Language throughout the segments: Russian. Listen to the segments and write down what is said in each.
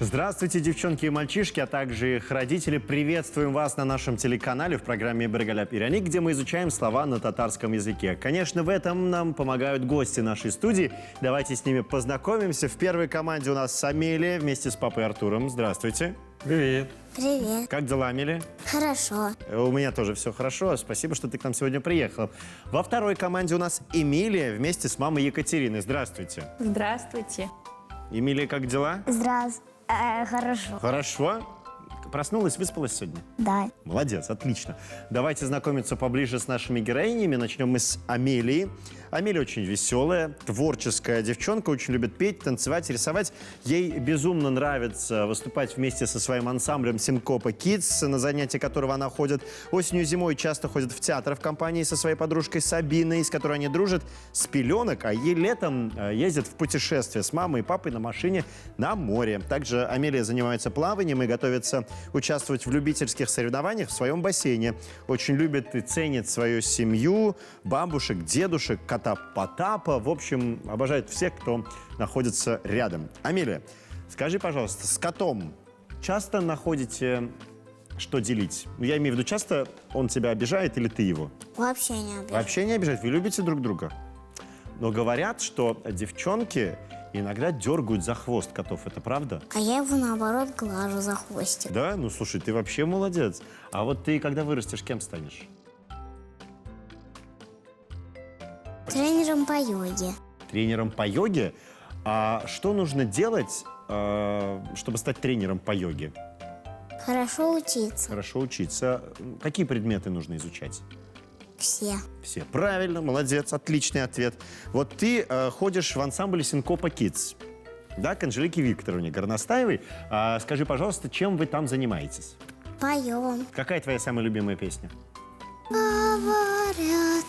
Здравствуйте, девчонки и мальчишки, а также их родители. Приветствуем вас на нашем телеканале в программе «Бергаляп Иряник», где мы изучаем слова на татарском языке. Конечно, в этом нам помогают гости нашей студии. Давайте с ними познакомимся. В первой команде у нас Амелия вместе с папой Артуром. Здравствуйте. Привет. Привет. Как дела, Амелия? Хорошо. У меня тоже все хорошо. Спасибо, что ты к нам сегодня приехала. Во второй команде у нас Эмилия вместе с мамой Екатериной. Здравствуйте. Здравствуйте. Эмилия, как дела? Здравствуй. Хорошо. Хорошо. Проснулась, выспалась сегодня? Да. Молодец, отлично. Давайте знакомиться поближе с нашими героинями. Начнем мы с Амелии. Амелия очень веселая, творческая девчонка, очень любит петь, танцевать, рисовать. Ей безумно нравится выступать вместе со своим ансамблем Синкопа Kids, на занятия которого она ходит. Осенью и зимой часто ходит в театр в компании со своей подружкой Сабиной, с которой они дружат с пеленок, а ей летом ездят в путешествие с мамой и папой на машине на море. Также Амелия занимается плаванием и готовится участвовать в любительских соревнованиях в своем бассейне. Очень любит и ценит свою семью, бабушек, дедушек, кота Потапа. В общем, обожает всех, кто находится рядом. Амелия, скажи, пожалуйста, с котом часто находите что делить? Я имею в виду, часто он тебя обижает или ты его? Вообще не обижаю. Вообще не обижает? Вы любите друг друга? Но говорят, что девчонки иногда дергают за хвост котов. Это правда? А я его, наоборот, глажу за хвостик. Да? Ну, слушай, ты вообще молодец. А вот ты, когда вырастешь, кем станешь? Тренером по йоге. Тренером по йоге? А что нужно делать, чтобы стать тренером по йоге? Хорошо учиться. Хорошо учиться. Какие предметы нужно изучать? Все. Все. Правильно, молодец, отличный ответ. Вот ты ходишь в ансамбль Синкопа Kids, да, к Анжелике Викторовне Горностаевой. Скажи, пожалуйста, чем вы там занимаетесь? Поем. Какая твоя самая любимая песня? Говорят,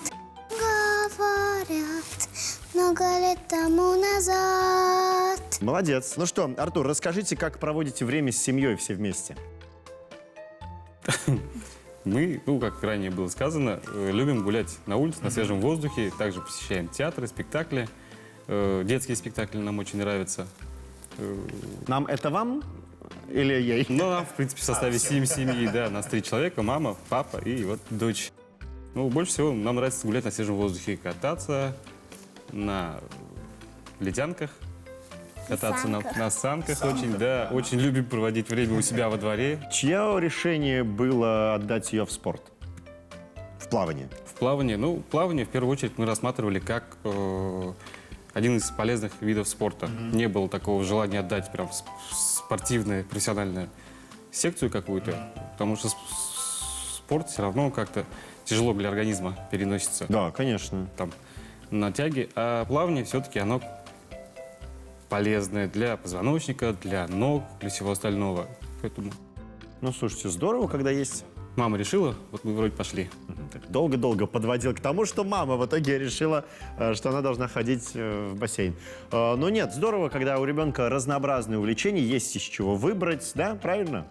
много лет тому назад. Молодец. Ну что, Артур, расскажите, как проводите время с семьей все вместе? Мы, как ранее было сказано, любим гулять на улице, на свежем воздухе. Также посещаем театры, спектакли. Детские спектакли нам очень нравятся. Нам это вам или ей? Ну, нам, в принципе, в составе семьи, да, нас 3 человека, мама, папа и вот дочь. Ну, больше всего нам нравится гулять на свежем воздухе, кататься на ледянках, кататься на санках очень, да. Очень любим проводить время у себя во дворе. Чье решение было отдать ее в спорт? В плавание? В плавании, плавание в первую очередь мы рассматривали как один из полезных видов спорта. Не было такого желания отдать прям спортивную, профессиональную секцию какую-то, потому что спорт все равно как-то тяжело для организма переносится. Да, конечно. Там на тяге, а плавание все-таки оно полезное для позвоночника, для ног, для всего остального. Поэтому Ну, слушайте, здорово, когда есть... мама решила, вот мы вроде пошли. Так долго-долго подводил к тому, что мама в итоге решила, что она должна ходить в бассейн. Но нет, здорово, когда у ребенка разнообразные увлечения, есть из чего выбрать, да, правильно?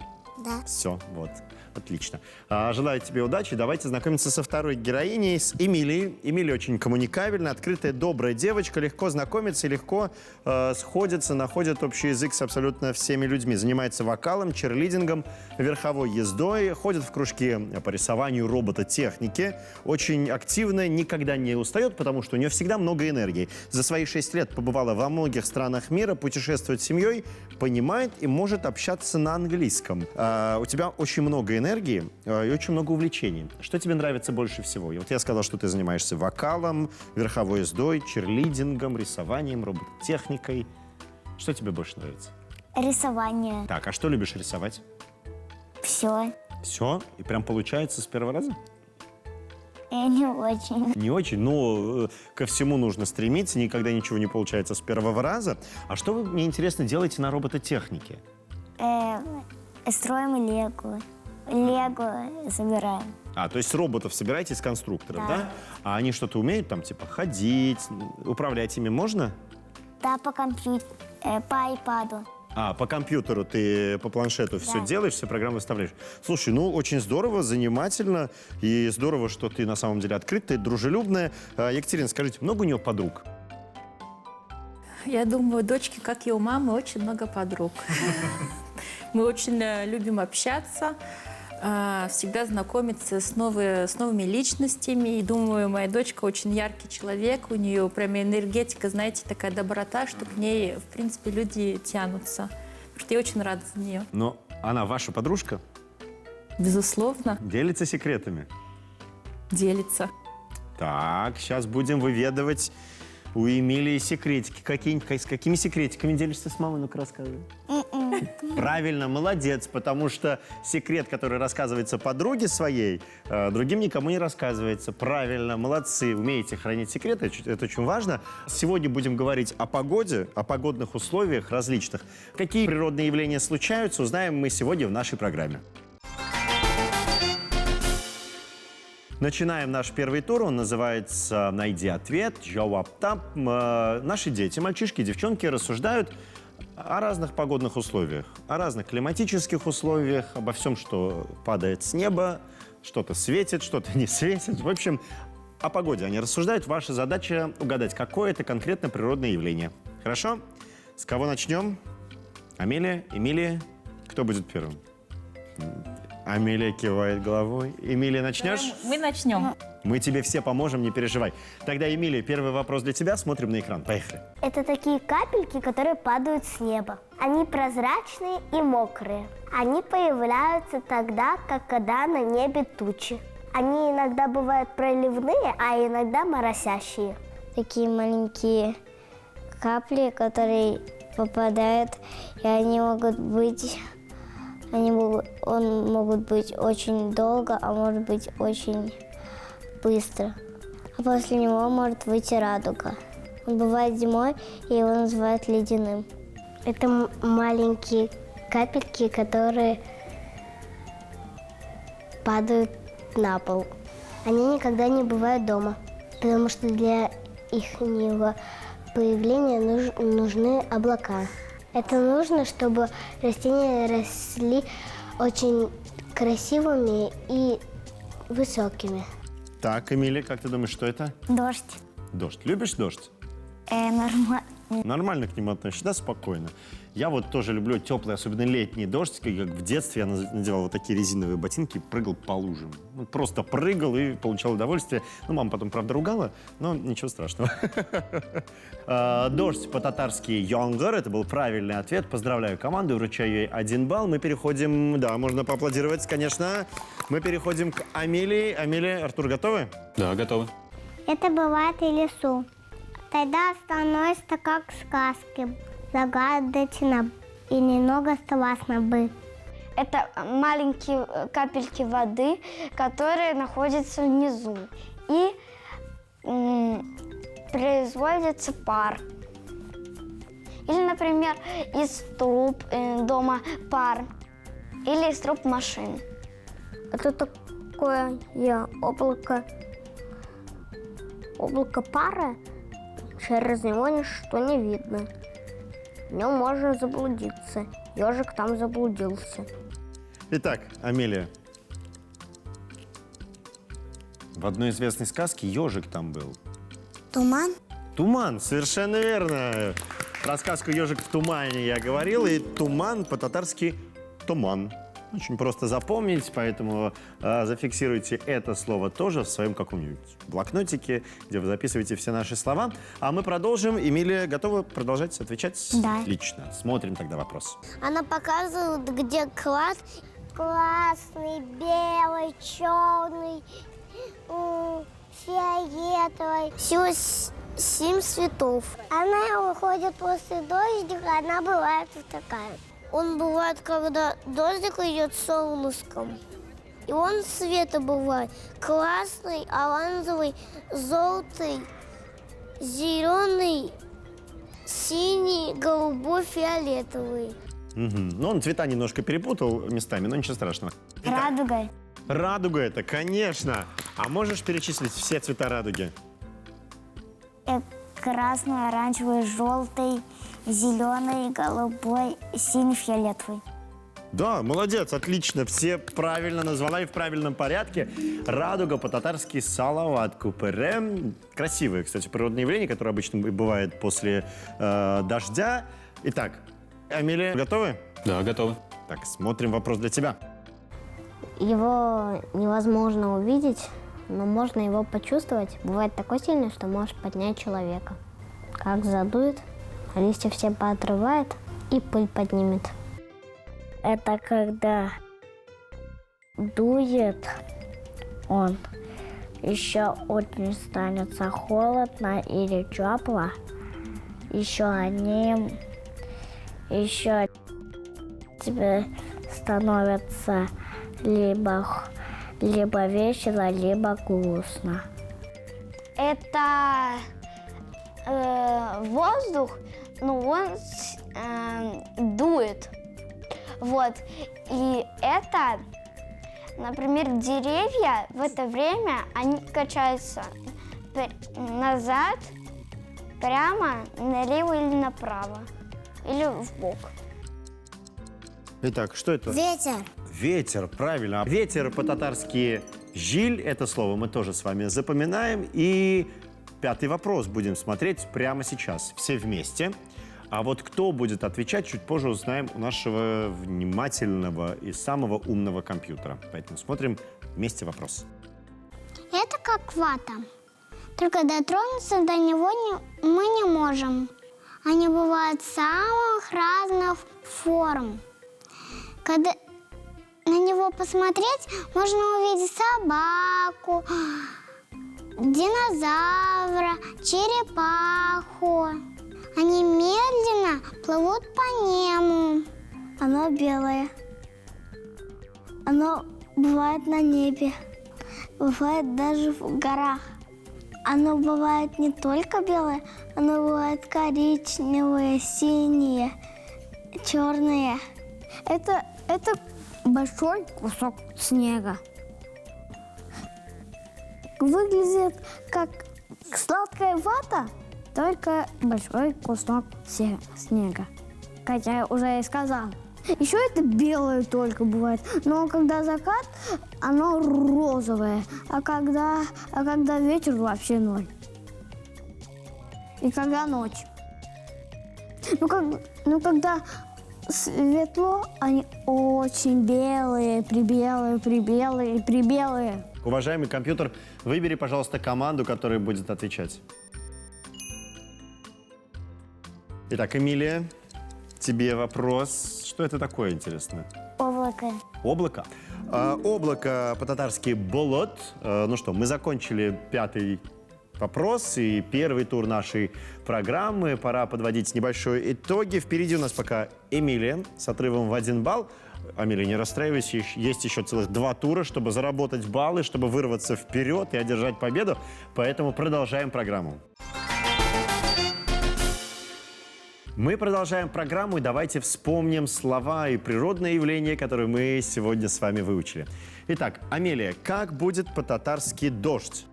Да. Все, вот, отлично. Желаю тебе удачи. Давайте знакомиться со второй героиней, с Эмилией. Эмилия очень коммуникабельная, открытая, добрая девочка, легко знакомится и легко сходится, находит общий язык с абсолютно всеми людьми. Занимается вокалом, черлидингом, верховой ездой, ходит в кружки по рисованию, робототехники. Очень активная, никогда не устает, потому что у нее всегда много энергии. За свои 6 лет побывала во многих странах мира, путешествует с семьей, понимает и может общаться на английском. У тебя очень много энергии и очень много увлечений. Что тебе нравится больше всего? И вот я сказал, что ты занимаешься вокалом, верховой ездой, черлидингом, рисованием, робототехникой. Что тебе больше нравится? Рисование. Так, а что любишь рисовать? Все. Все? И прям получается с первого раза? Не очень. Не очень, но ко всему нужно стремиться, никогда ничего не получается с первого раза. А что вы, мне интересно, делаете на робототехнике? Строим лего. Лего собираем. То есть роботов собираете из конструкторов, Да. да? А они что-то умеют там, типа, ходить, управлять ими можно? Да, по компьютеру, по айпаду. По компьютеру ты, по планшету все делаешь, все программы выставляешь. Слушай, ну, очень здорово, занимательно. И здорово, что ты на самом деле открытая, дружелюбная. Екатерина, скажите, много у нее подруг? Я думаю, у дочки, как и у мамы, очень много подруг. Мы очень любим общаться, всегда знакомиться с новыми личностями. И думаю, моя дочка очень яркий человек, у нее прям энергетика, знаете, такая доброта, что к ней, в принципе, люди тянутся. Потому что я очень рада за нее. Но она ваша подружка? Безусловно, Делится секретами? делится. Так, сейчас будем выведывать у Эмилии секретики. С какими секретиками делишься с мамой? Ну-ка, рассказывай. Правильно, молодец, потому что секрет, который рассказывается подруге своей, другим никому не рассказывается. Правильно, молодцы, умеете хранить секреты, это очень важно. Сегодня будем говорить о погоде, о погодных условиях различных. Какие природные явления случаются, узнаем мы сегодня в нашей программе. Начинаем наш первый тур, он называется «Найди ответ», «Жауаптап». Наши дети, мальчишки и девчонки рассуждают о разных погодных условиях, о разных климатических условиях, обо всем, что падает с неба, что-то светит, что-то не светит. В общем, о погоде они рассуждают. Ваша задача угадать, какое это конкретно природное явление. Хорошо? С кого начнем? Амелия, Эмилия? Кто будет первым? Амелия кивает головой. Эмилия, начнешь? Мы начнем. Мы тебе все поможем, не переживай. Тогда, Эмилия, первый вопрос для тебя. Смотрим на экран. Поехали. Это такие капельки, которые падают с неба. Они прозрачные и мокрые. Они появляются тогда, когда на небе тучи. Они иногда бывают проливные, а иногда моросящие. Такие маленькие капли, которые попадают, и они могут быть очень долго, а может быть очень быстро. А после него может выйти радуга. Он бывает зимой, и его называют ледяным. Это маленькие капельки, которые падают на пол. Они никогда не бывают дома, потому что для их появления нужны облака. Это нужно, чтобы растения росли очень красивыми и высокими. Так, Эмилия, как ты думаешь, что это? Дождь. Дождь. Любишь дождь? Нормально. Нормально к нему относишься, да, спокойно. Я вот тоже люблю теплый, особенно летний дождь. Как в детстве я надевал вот такие резиновые ботинки и прыгал по лужам. Ну, просто прыгал и получал удовольствие. Ну, мама потом, правда, ругала, но ничего страшного. Дождь по-татарски «Янгар». Это был правильный ответ. Поздравляю команду, вручаю ей 1 балл. Мы переходим, да, можно поаплодировать, конечно. Мы переходим к Амелии. Амелия, Артур, готовы? Да, готовы. Это бывает и лесу. Тогда становится как сказки, загадочно и немного страшно бы. Это маленькие капельки воды, которые находятся внизу. И производится пар. Или, например, из труб дома пар. Или из труб машин. Это такое облако пара, через него ничто не видно. В нем можно заблудиться. Ежик там заблудился. Итак, Амелия. В одной известной сказке ежик там был. Туман? Туман, совершенно верно. Про сказку «Ежик в тумане» я говорил, и туман по-татарски «туман». Очень просто запомнить, поэтому зафиксируйте это слово тоже в своем каком-нибудь блокнотике, где вы записываете все наши слова. А мы продолжим. Эмилия, готова продолжать отвечать? Да. Отлично. Смотрим тогда вопрос. Она показывает, где класс. Классный, белый, черный, фиолетовый. Всего 7 цветов. Она уходит после дождика, она бывает вот такая. Он бывает, когда дождик идет с солнышком. И он цвета бывает красный, оранжевый, желтый, зеленый, синий, голубой, фиолетовый. Угу. Ну, он цвета немножко перепутал местами, но ничего страшного. Радугой. Радуга это, конечно. А можешь перечислить все цвета радуги? Красный, оранжевый, желтый, зеленый, голубой, синий, фиолетовый. Да, молодец, отлично. Все правильно назвала и в правильном порядке. Радуга по-татарски салават купере. Красивое, кстати, природное явление, которое обычно бывает после дождя. Итак, Амелия, готовы? Да, готовы. Так, смотрим вопрос для тебя. Его невозможно увидеть, но можно его почувствовать. Бывает такой сильный, что может поднять человека. Как задует, листья все поотрывает и пыль поднимет. Это когда дует он, еще очень становится холодно или тепло, еще тебе становится либо весело, либо грустно. Это воздух, но он дует. Вот. И это, например, деревья в это время, они качаются назад, прямо, налево или направо, или вбок. Итак, что это? Ветер. Ветер, правильно. Ветер по-татарски «жиль» — это слово мы тоже с вами запоминаем. И пятый вопрос будем смотреть прямо сейчас, все вместе. А вот кто будет отвечать, чуть позже узнаем у нашего внимательного и самого умного компьютера. Поэтому смотрим вместе вопрос. Это как вата. Только дотронуться до него мы не можем. Они бывают самых разных форм. Когда на него посмотреть, можно увидеть собаку, динозавра, черепаху. Они медленно плывут по небу. Оно белое. Оно бывает на небе. Бывает даже в горах. Оно бывает не только белое, оно бывает коричневое, синее, черное. Это большой кусок снега. Выглядит как сладкая вата, только большой кусок снега. Хотя я уже и сказал. Еще это белое только бывает, но когда закат, оно розовое, а когда вечер вообще ноль. И когда ночь. Когда светло, они очень белые, прибелые. Уважаемый компьютер, выбери, пожалуйста, команду, которая будет отвечать. Итак, Эмилия, тебе вопрос. Что это такое, интересно? Облако. Облако. Облако по-татарски «болот». Ну что, мы закончили пятый вопрос и первый тур нашей программы. Пора подводить небольшие итоги. Впереди у нас пока Эмилия с отрывом в 1 балл. Амелия, не расстраивайся, есть еще целых 2 тура, чтобы заработать баллы, чтобы вырваться вперед и одержать победу. Поэтому продолжаем программу. Мы продолжаем программу, и давайте вспомним слова и природные явления, которые мы сегодня с вами выучили. Итак, Амелия, как будет по-татарски «дождь»?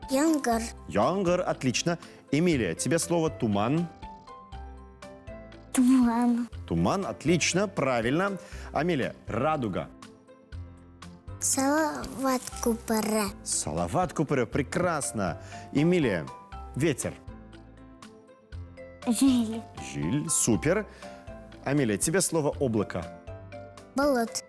Янгар. Янгар, отлично. Эмилия, тебе слово «туман». Туман. Туман, отлично, правильно. Амелия, радуга. Салават купара. Салават купырев, прекрасно. Эмилия, ветер. Жиль. Жиль, супер. Амелия, тебе слово облако. Болот.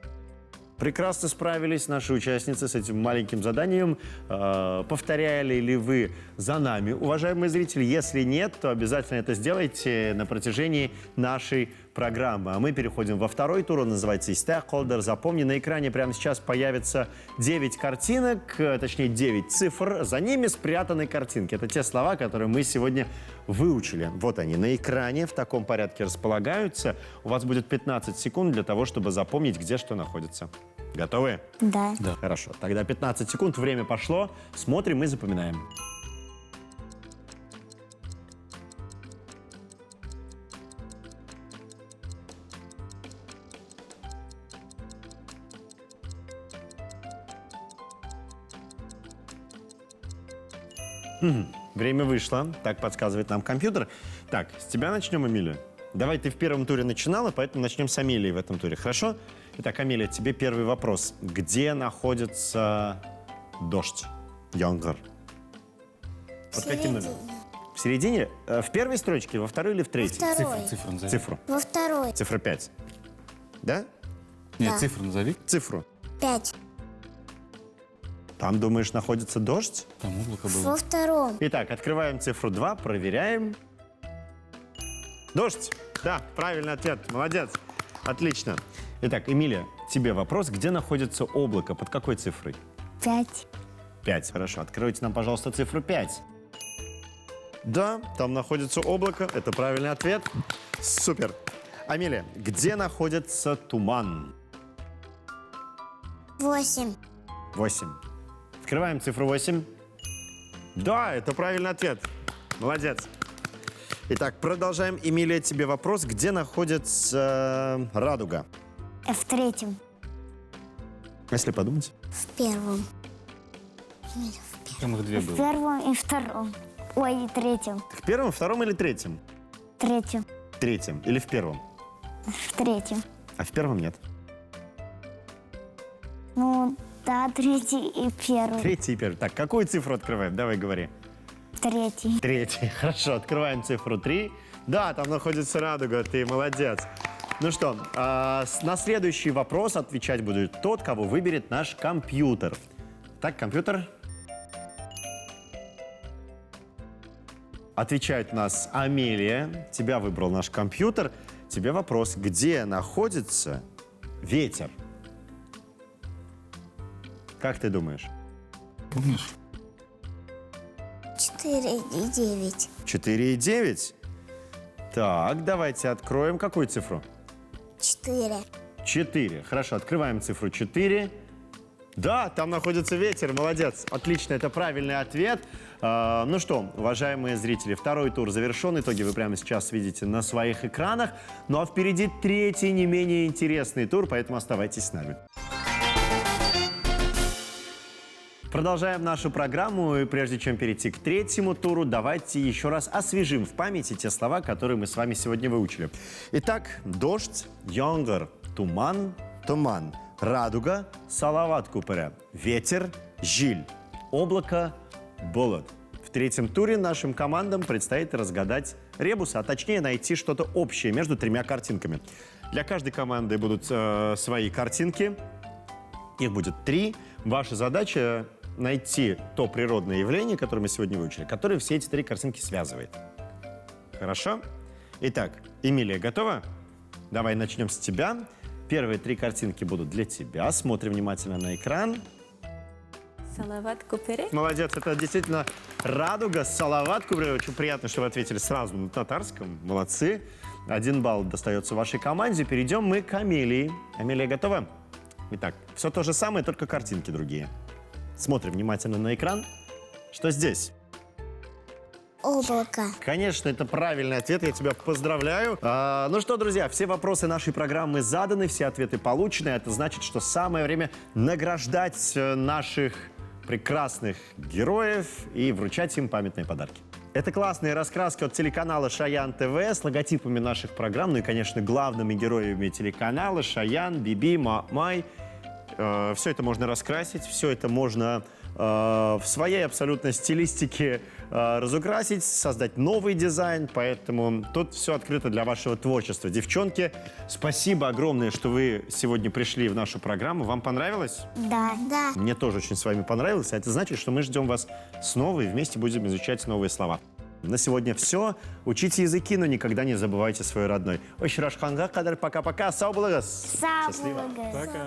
Прекрасно справились наши участницы с этим маленьким заданием. Повторяли ли вы за нами, уважаемые зрители? Если нет, то обязательно это сделайте на протяжении нашей программы. А мы переходим во второй тур. Он называется «Истехолдер». Запомни, на экране прямо сейчас появится 9 картинок, точнее 9 цифр. За ними спрятаны картинки. Это те слова, которые мы сегодня выучили. Вот они на экране в таком порядке располагаются. У вас будет 15 секунд для того, чтобы запомнить, где что находится. Готовы? Да. Да. Хорошо. Тогда 15 секунд. Время пошло. Смотрим и запоминаем. Время вышло. Так подсказывает нам компьютер. Так, с тебя начнем, Эмилия. Давай, ты в первом туре начинала, поэтому начнем с Амелии в этом туре, хорошо? Итак, Амелия, тебе первый вопрос. Где находится дождь? Янгар. Под каким номером? В середине? В первой строчке, во второй или в третьей? Второй. Цифру назови. Цифру. Во второй. Цифра 5. Да? Нет, Да. цифру назови. Цифру. 5. Там, думаешь, находится дождь? Там облако Во было. втором. Итак, открываем цифру 2, проверяем. Дождь. Да, правильный ответ. Молодец. Отлично. Итак, Эмилия, тебе вопрос. Где находится облако? Под какой цифрой? 5. 5. Хорошо. Откройте нам, пожалуйста, цифру 5. Да, там находится облако. Это правильный ответ. Супер. Амелия, где находится туман? 8. 8. Открываем цифру 8. Да, это правильный ответ. Молодец. Итак, продолжаем. Эмилия, тебе вопрос. Где находится радуга? В третьем. Если подумать. В первом. Там их две В было. первом и втором. Ой, и третьем. В первом, втором или третьем? Третьем. Третьем или в первом? В третьем. А в первом нет. Ну, да, третий и первый. Третий и первый. Так, какую цифру открываем? Давай говори. Третий. Третий. Хорошо, открываем цифру 3. Да, там находится радуга, ты молодец. Ну что, на следующий вопрос отвечать будет тот, кого выберет наш компьютер. Так, компьютер. Отвечает у нас Амелия. Тебя выбрал наш компьютер. Тебе вопрос, где находится ветер? Как ты думаешь? Помнишь? 4 и 9. 4,9. Так, давайте откроем. Какую цифру? 4. 4. Хорошо, открываем цифру 4. Да, там находится ветер. Молодец. Отлично, это правильный ответ. Ну что, уважаемые зрители, второй тур завершен. Итоги вы прямо сейчас видите на своих экранах. Ну а впереди третий, не менее интересный тур, поэтому оставайтесь с нами. Продолжаем нашу программу, и прежде чем перейти к третьему туру, давайте еще раз освежим в памяти те слова, которые мы с вами сегодня выучили. Итак, дождь, янгар, туман, туман, радуга, салават купере, ветер, жиль, облако, болот. В третьем туре нашим командам предстоит разгадать ребус, а точнее найти что-то общее между тремя картинками. Для каждой команды будут свои картинки. Их будет 3. Ваша задача найти то природное явление, которое мы сегодня выучили, которое все эти 3 картинки связывает. Хорошо? Итак, Эмилия, готова? Давай начнем с тебя. Первые 3 картинки будут для тебя. Смотрим внимательно на экран. Салават Купере. Молодец, это действительно радуга, салават кубре. Очень приятно, что вы ответили сразу на татарском. Молодцы. 1 балл достается вашей команде. Перейдем мы к Амелии. Амелия, готова? Итак, все то же самое, только картинки другие. Смотрим внимательно на экран. Что здесь? Облако. Конечно, это правильный ответ, я тебя поздравляю. Ну что, друзья, все вопросы нашей программы заданы, все ответы получены. Это значит, что самое время награждать наших прекрасных героев и вручать им памятные подарки. Это классные раскраски от телеканала Шаян ТВ с логотипами наших программ, ну и, конечно, главными героями телеканала Шаян, Биби, Май. Все это можно раскрасить, все это можно в своей абсолютно стилистике разукрасить, создать новый дизайн, поэтому тут все открыто для вашего творчества. Девчонки, спасибо огромное, что вы сегодня пришли в нашу программу. Вам понравилось? Да. Да. Мне тоже очень с вами понравилось, а это значит, что мы ждем вас снова и вместе будем изучать новые слова. На сегодня все. Учите языки, но никогда не забывайте свой родной. Ой, Шираш Ханга, кадар, пока-пока. Сау булыгыз. Сау Счастливо. булыгыз. Пока.